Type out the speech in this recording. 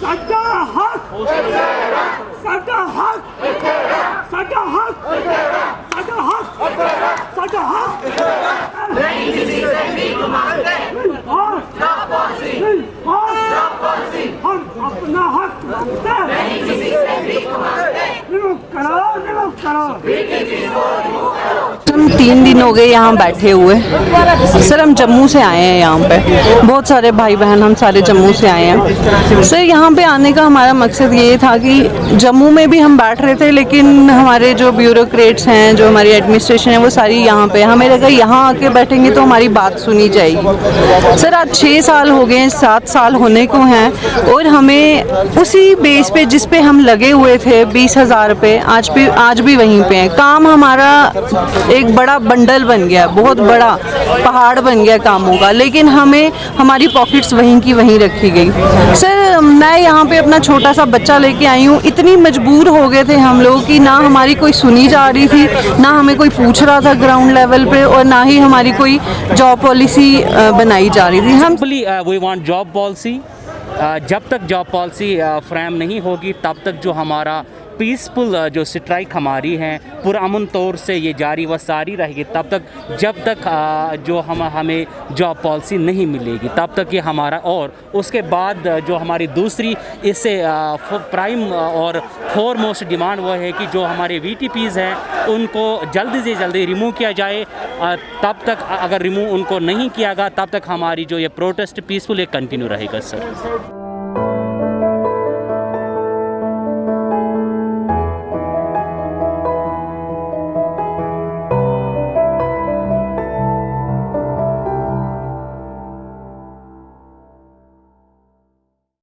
साडा हक साडा हक साडा हक साडा हक साडा हक नहीं किसी से भीख मांगते जॉब पॉलिसी हम अपना हक मांगते नहीं किसी से भीख मांगते रिमूव करो हम 3 दिन हो गए यहाँ बैठे हुए। सर हम जम्मू से आए हैं यहाँ पे, बहुत सारे भाई बहन हम सारे जम्मू से आए हैं। सर यहाँ पे आने का हमारा मकसद ये था कि जम्मू में भी हम बैठ रहे थे, लेकिन हमारे जो ब्यूरोक्रेट्स हैं, जो हमारी एडमिनिस्ट्रेशन है, वो सारी यहाँ पे, हमें लगा यहाँ आके बैठेंगे तो हमारी बात सुनी जाएगी। सर आज 6 साल हो गए हैं, 7 साल होने को हैं, और हमें उसी बेस पे जिस पे हम लगे हुए थे 20,000 पे, आज भी वहीं पे हैं। काम हमारा एक बड़ा बंडल बन गया, बहुत बड़ा पहाड़ बन गया कामों का, लेकिन हमें हमारी पॉकेट्स वहीं की वहीं रखी गई। सर मैं यहाँ पे अपना छोटा सा बच्चा लेके आई हूँ। इतनी मजबूर हो गए थे हम लोग कि ना हमारी कोई सुनी जा रही थी, ना हमें कोई पूछ रहा था ग्राउंड लेवल पे, और ना ही हमारी कोई जॉब पॉलिसी बनाई जा रही थी। हम वी वांट जॉब पॉलिसी। जब तक जॉब पॉलिसी फ्रेम नहीं होगी तब तक जो हमारा पीसफुल जो स्ट्राइक हमारी है पुरअमन तौर से ये जारी व सारी रहेगी, तब तक जब तक जो हमें जॉब पॉलिसी नहीं मिलेगी तब तक ये हमारा, और उसके बाद जो हमारी दूसरी इससे प्राइम और फोरमोस्ट डिमांड वो है कि जो हमारे VTPs हैं उनको जल्दी से जल्दी रिमूव किया जाए। तब तक अगर रिमूव उनको नहीं किया गया तब तक हमारी जो ये प्रोटेस्ट पीसफुल ये कंटिन्यू रहेगा सर।